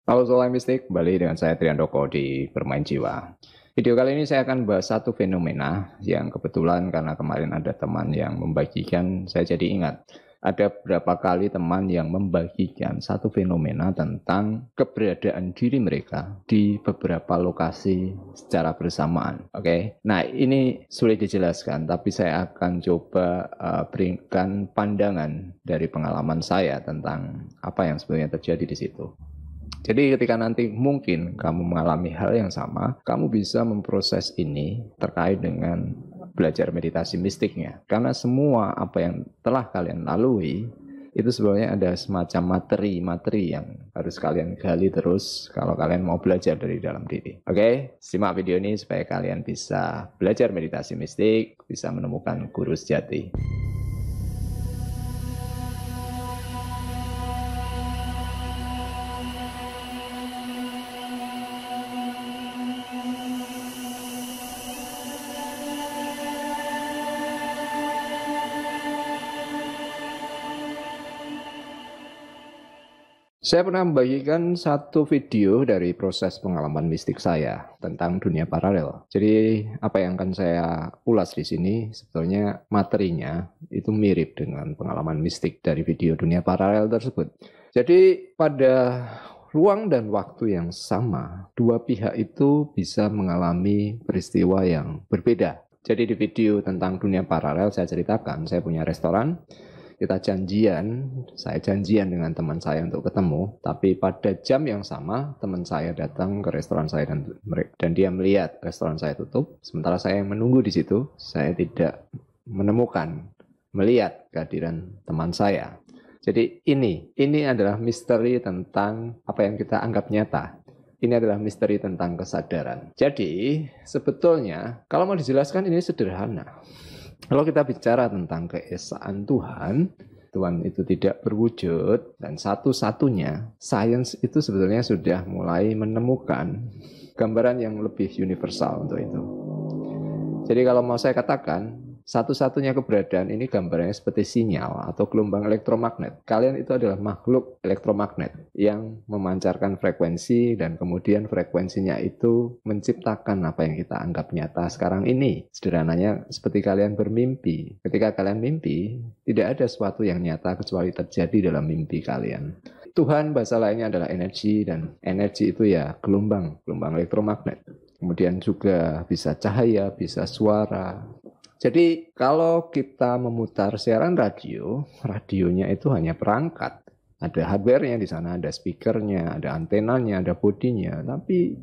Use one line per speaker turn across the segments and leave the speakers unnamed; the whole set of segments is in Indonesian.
Halo Solar Mistik, kembali dengan saya Triandoko di Bermain Jiwa. Video kali ini saya akan bahas satu fenomena yang kebetulan karena kemarin ada teman yang membagikan, saya jadi ingat. Ada beberapa kali teman yang membagikan satu fenomena tentang keberadaan diri mereka di beberapa lokasi secara bersamaan. Oke, nah ini sulit dijelaskan, tapi saya akan coba berikan pandangan dari pengalaman saya tentang apa yang sebenarnya terjadi di situ. Jadi ketika nanti mungkin kamu mengalami hal yang sama, kamu bisa memproses ini terkait dengan belajar meditasi mistiknya. Karena semua apa yang telah kalian lalui, itu sebenarnya ada semacam materi-materi yang harus kalian gali terus kalau kalian mau belajar dari dalam diri. Oke, simak video ini supaya kalian bisa belajar meditasi mistik, bisa menemukan guru sejati. Saya pernah membagikan satu video dari proses pengalaman mistik saya tentang dunia paralel. Jadi apa yang akan saya ulas di sini sebetulnya materinya itu mirip dengan pengalaman mistik dari video dunia paralel tersebut. Jadi pada ruang dan waktu yang sama, dua pihak itu bisa mengalami peristiwa yang berbeda. Jadi di video tentang dunia paralel saya ceritakan, saya punya restoran. Kita janjian, saya janjian dengan teman saya untuk ketemu, tapi pada jam yang sama teman saya datang ke restoran saya dan dia melihat restoran saya tutup, sementara saya yang menunggu di situ, saya tidak melihat kehadiran teman saya. Jadi ini adalah misteri tentang apa yang kita anggap nyata. Ini adalah misteri tentang kesadaran. Jadi sebetulnya kalau mau dijelaskan ini sederhana. Kalau kita bicara tentang keesaan Tuhan, Tuhan itu tidak berwujud, dan satu-satunya, sains itu sebetulnya sudah mulai menemukan gambaran yang lebih universal untuk itu. Jadi kalau mau saya katakan, satu-satunya keberadaan ini gambarnya seperti sinyal atau gelombang elektromagnet. Kalian itu adalah makhluk elektromagnet yang memancarkan frekuensi dan kemudian frekuensinya itu menciptakan apa yang kita anggap nyata sekarang ini. Sederhananya seperti kalian bermimpi. Ketika kalian mimpi, tidak ada sesuatu yang nyata kecuali terjadi dalam mimpi kalian. Tuhan bahasa lainnya adalah energi, dan energi itu ya gelombang elektromagnet. Kemudian juga bisa cahaya, bisa suara. Jadi kalau kita memutar siaran radio, radionya itu hanya perangkat. Ada hardware-nya di sana, ada speakernya, ada antenanya, ada bodinya. Tapi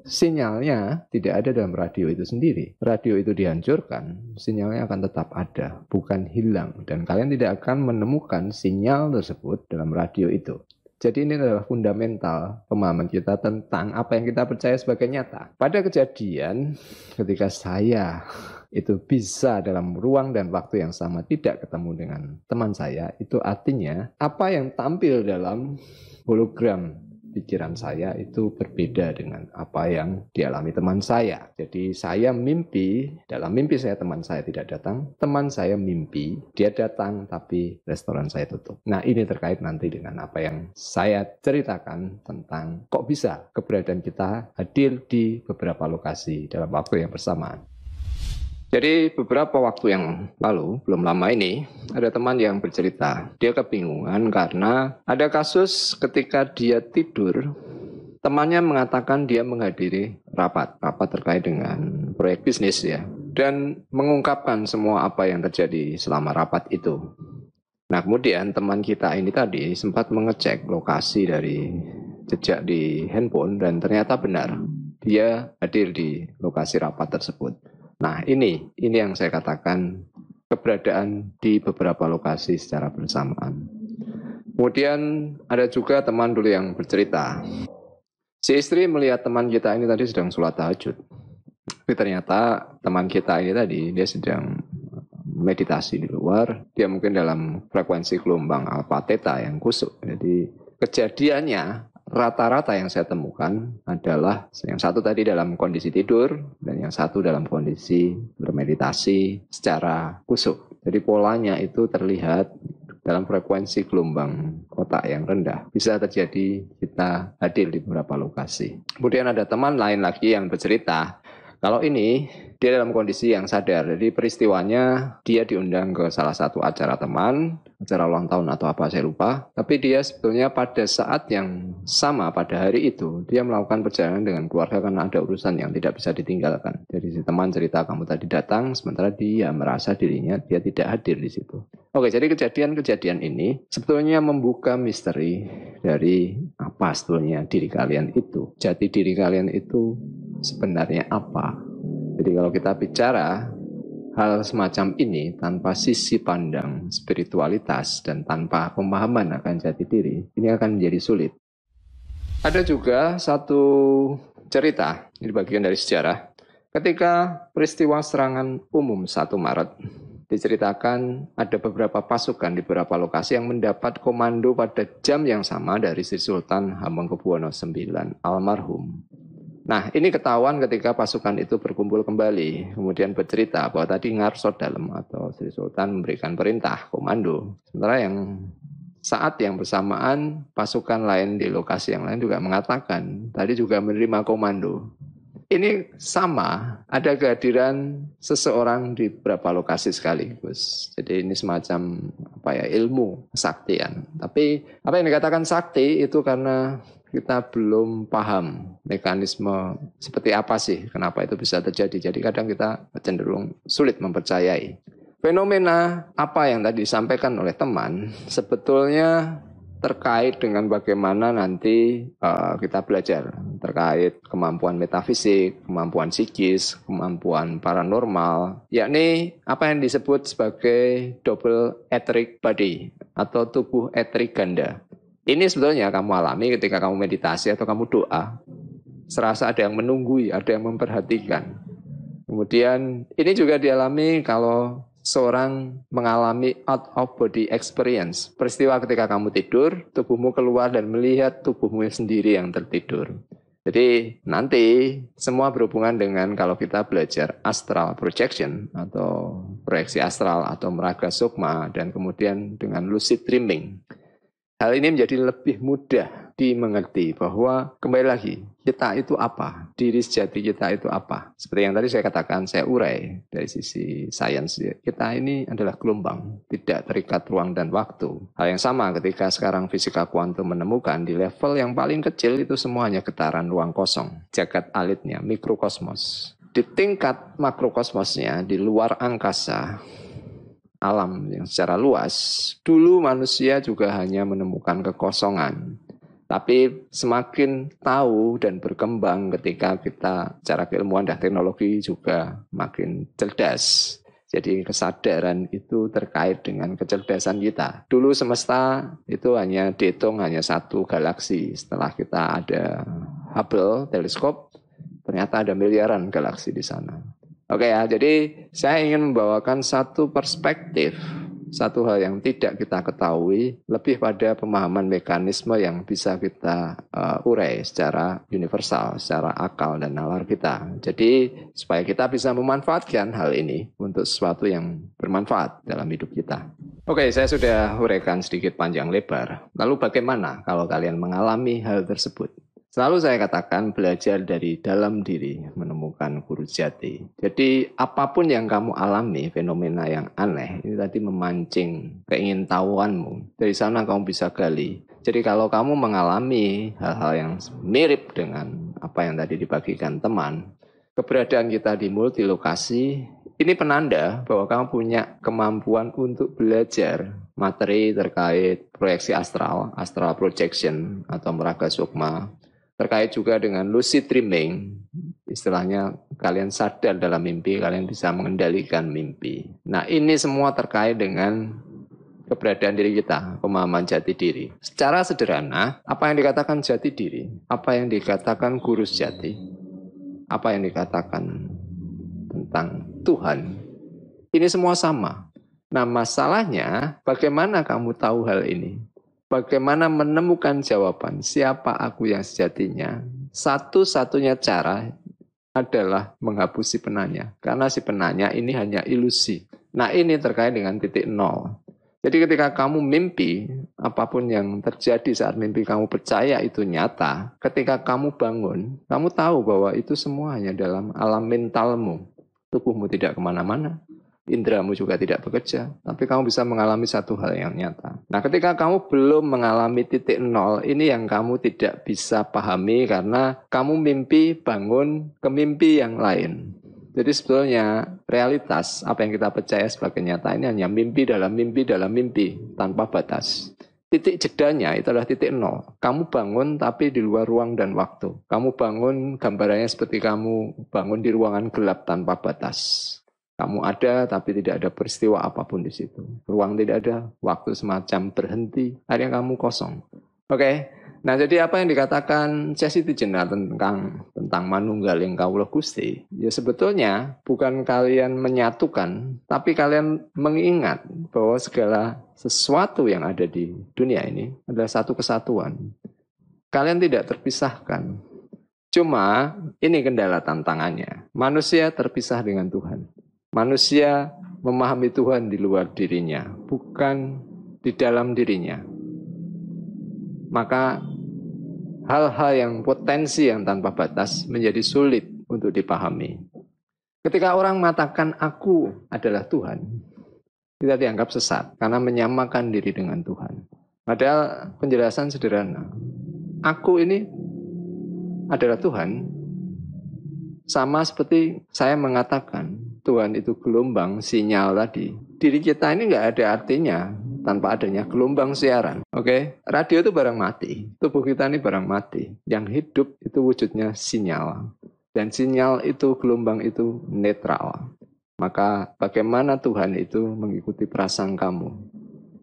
sinyalnya tidak ada dalam radio itu sendiri. Radio itu dihancurkan, sinyalnya akan tetap ada, bukan hilang. Dan kalian tidak akan menemukan sinyal tersebut dalam radio itu. Jadi ini adalah fundamental pemahaman kita tentang apa yang kita percaya sebagai nyata. Pada kejadian ketika saya itu bisa dalam ruang dan waktu yang sama tidak ketemu dengan teman saya, itu artinya apa yang tampil dalam hologram pikiran saya itu berbeda dengan apa yang dialami teman saya. Jadi saya mimpi, dalam mimpi saya teman saya tidak datang, teman saya mimpi, dia datang tapi restoran saya tutup. Nah ini terkait nanti dengan apa yang saya ceritakan tentang kok bisa keberadaan kita hadir di beberapa lokasi dalam waktu yang bersamaan. Jadi beberapa waktu yang lalu, belum lama ini, ada teman yang bercerita. Dia kebingungan karena ada kasus ketika dia tidur, temannya mengatakan dia menghadiri rapat terkait dengan proyek bisnis ya. Dan mengungkapkan semua apa yang terjadi selama rapat itu. Nah kemudian teman kita ini tadi sempat mengecek lokasi dari jejak di handphone dan ternyata benar. Dia hadir di lokasi rapat tersebut. Nah ini yang saya katakan keberadaan di beberapa lokasi secara bersamaan. Kemudian ada juga teman dulu yang bercerita. Si istri melihat teman kita ini tadi sedang sholat tahajud. Tapi ternyata teman kita ini tadi dia sedang meditasi di luar. Dia mungkin dalam frekuensi gelombang alpha theta yang kusuk. Jadi kejadiannya rata-rata yang saya temukan adalah yang satu tadi dalam kondisi tidur dan yang satu dalam kondisi bermeditasi secara kusuk. Jadi polanya itu terlihat dalam frekuensi gelombang otak yang rendah. Bisa terjadi kita hadir di beberapa lokasi. Kemudian ada teman lain lagi yang bercerita, kalau ini dia dalam kondisi yang sadar. Jadi peristiwanya dia diundang ke salah satu acara teman, acara ulang tahun atau apa saya lupa. Tapi dia sebetulnya pada saat yang sama pada hari itu dia melakukan perjalanan dengan keluarga karena ada urusan yang tidak bisa ditinggalkan. Jadi si teman cerita, kamu tadi datang, sementara dia merasa dirinya dia tidak hadir di situ. Oke, jadi kejadian-kejadian ini sebetulnya membuka misteri dari apa sebetulnya diri kalian itu. Jati diri kalian itu sebenarnya apa? Jadi kalau kita bicara hal semacam ini tanpa sisi pandang spiritualitas dan tanpa pemahaman akan jati diri, ini akan menjadi sulit. Ada juga satu cerita, ini bagian dari sejarah. Ketika peristiwa serangan umum 1 Maret, diceritakan ada beberapa pasukan di beberapa lokasi yang mendapat komando pada jam yang sama dari Sri Sultan Hamengkubuwono IX almarhum. Nah, ini ketahuan ketika pasukan itu berkumpul kembali, kemudian bercerita bahwa tadi Ngarso Dalem atau Sri Sultan memberikan perintah komando. Sementara yang saat yang bersamaan pasukan lain di lokasi yang lain juga mengatakan tadi juga menerima komando. Ini sama, ada kehadiran seseorang di beberapa lokasi sekaligus. Jadi ini semacam ilmu kesaktian. Tapi apa yang dikatakan sakti itu karena kita belum paham mekanisme seperti apa sih, kenapa itu bisa terjadi. Jadi kadang kita cenderung sulit mempercayai. Fenomena apa yang tadi disampaikan oleh teman sebetulnya terkait dengan bagaimana nanti kita belajar terkait kemampuan metafisik, kemampuan psikis, kemampuan paranormal, yakni apa yang disebut sebagai double etheric body atau tubuh etheric ganda. Ini sebetulnya kamu alami ketika kamu meditasi atau kamu doa. Serasa ada yang menunggui, ada yang memperhatikan. Kemudian ini juga dialami kalau seorang mengalami out of body experience. Peristiwa ketika kamu tidur, tubuhmu keluar dan melihat tubuhmu sendiri yang tertidur. Jadi nanti semua berhubungan dengan kalau kita belajar astral projection atau proyeksi astral atau meraga sukma dan kemudian dengan lucid dreaming. Hal ini menjadi lebih mudah dimengerti bahwa kembali lagi kita itu apa, diri sejati kita itu apa. Seperti yang tadi saya katakan, saya urai dari sisi sains, kita ini adalah gelombang, tidak terikat ruang dan waktu. Hal yang sama ketika sekarang fisika kuantum menemukan di level yang paling kecil itu semuanya getaran ruang kosong, jagat alitnya, mikrokosmos. Di tingkat makrokosmosnya, di luar angkasa, alam yang secara luas, dulu manusia juga hanya menemukan kekosongan. Tapi semakin tahu dan berkembang ketika kita secara keilmuan dan teknologi juga makin cerdas. Jadi kesadaran itu terkait dengan kecerdasan kita. Dulu semesta itu hanya dihitung hanya satu galaksi. Setelah kita ada Hubble teleskop, ternyata ada miliaran galaksi di sana. Oke ya, jadi saya ingin membawakan satu perspektif, satu hal yang tidak kita ketahui, lebih pada pemahaman mekanisme yang bisa kita urai secara universal, secara akal dan nalar kita. Jadi supaya kita bisa memanfaatkan hal ini untuk sesuatu yang bermanfaat dalam hidup kita. Oke, saya sudah uraikan sedikit panjang lebar. Lalu bagaimana kalau kalian mengalami hal tersebut? Selalu saya katakan belajar dari dalam diri menemukan guru jati. Jadi apapun yang kamu alami, fenomena yang aneh, ini tadi memancing keingintahuanmu. Dari sana kamu bisa gali. Jadi kalau kamu mengalami hal-hal yang mirip dengan apa yang tadi dibagikan teman, keberadaan kita di multilokasi, ini penanda bahwa kamu punya kemampuan untuk belajar materi terkait proyeksi astral, astral projection atau meraga sukma. Terkait juga dengan lucid dreaming, istilahnya kalian sadar dalam mimpi, kalian bisa mengendalikan mimpi. Nah ini semua terkait dengan keberadaan diri kita, pemahaman jati diri. Secara sederhana, apa yang dikatakan jati diri, apa yang dikatakan guru sejati, apa yang dikatakan tentang Tuhan, ini semua sama. Nah masalahnya, bagaimana kamu tahu hal ini? Bagaimana menemukan jawaban siapa aku yang sejatinya? Satu-satunya cara adalah menghapus si penanya. Karena si penanya ini hanya ilusi. Nah ini terkait dengan titik nol. Jadi ketika kamu mimpi, apapun yang terjadi saat mimpi kamu percaya itu nyata, ketika kamu bangun, kamu tahu bahwa itu semua hanya dalam alam mentalmu. Tubuhmu tidak kemana-mana, indramu juga tidak bekerja, tapi kamu bisa mengalami satu hal yang nyata. Nah, ketika kamu belum mengalami titik nol, ini yang kamu tidak bisa pahami karena kamu mimpi bangun ke mimpi yang lain. Jadi sebetulnya realitas apa yang kita percaya sebagai nyata ini hanya mimpi dalam mimpi dalam mimpi tanpa batas. Titik jedanya itu adalah titik nol. Kamu bangun tapi di luar ruang dan waktu. Kamu bangun gambarannya seperti kamu bangun di ruangan gelap tanpa batas. Kamu ada tapi tidak ada peristiwa apapun di situ. Ruang tidak ada, waktu semacam berhenti, akhirnya kamu kosong. Oke. Nah, jadi apa yang dikatakan Sesi Jenar tentang manunggaling kawula Gusti, ya sebetulnya bukan kalian menyatukan, tapi kalian mengingat bahwa segala sesuatu yang ada di dunia ini adalah satu kesatuan. Kalian tidak terpisahkan. Cuma ini kendala tantangannya. Manusia terpisah dengan Tuhan. Manusia memahami Tuhan di luar dirinya, bukan di dalam dirinya. Maka hal-hal yang potensi yang tanpa batas menjadi sulit untuk dipahami. Ketika orang mengatakan aku adalah Tuhan, kita dianggap sesat karena menyamakan diri dengan Tuhan. Padahal penjelasan sederhana. Aku ini adalah Tuhan, sama seperti saya mengatakan Tuhan itu gelombang sinyal tadi. Diri kita ini nggak ada artinya tanpa adanya gelombang siaran. Oke, radio itu barang mati. Tubuh kita ini barang mati. Yang hidup itu wujudnya sinyal. Dan sinyal itu, gelombang itu netral. Maka bagaimana Tuhan itu mengikuti perasaan kamu?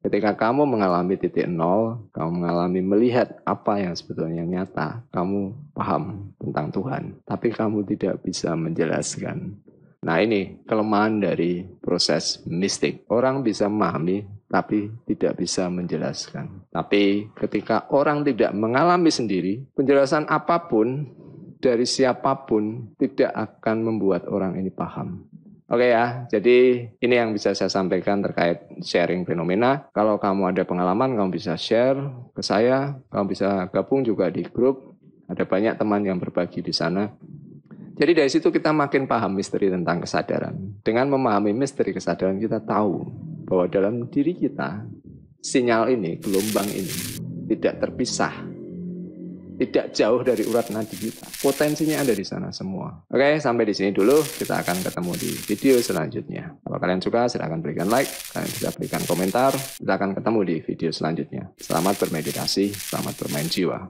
Ketika kamu mengalami titik nol, kamu mengalami melihat apa yang sebetulnya nyata, kamu paham tentang Tuhan. Tapi kamu tidak bisa menjelaskan. Nah, ini kelemahan dari proses mistik. Orang bisa memahami, tapi tidak bisa menjelaskan. Tapi ketika orang tidak mengalami sendiri, penjelasan apapun dari siapapun tidak akan membuat orang ini paham. Oke ya, jadi ini yang bisa saya sampaikan terkait sharing fenomena. Kalau kamu ada pengalaman, kamu bisa share ke saya. Kamu bisa gabung juga di grup. Ada banyak teman yang berbagi di sana. Jadi dari situ kita makin paham misteri tentang kesadaran. Dengan memahami misteri kesadaran, kita tahu bahwa dalam diri kita, sinyal ini, gelombang ini, tidak terpisah. Tidak jauh dari urat nadi kita. Potensinya ada di sana semua. Oke, sampai di sini dulu. Kita akan ketemu di video selanjutnya. Kalau kalian suka, silahkan berikan like. Kalian bisa berikan komentar. Kita akan ketemu di video selanjutnya. Selamat bermeditasi, selamat bermain jiwa.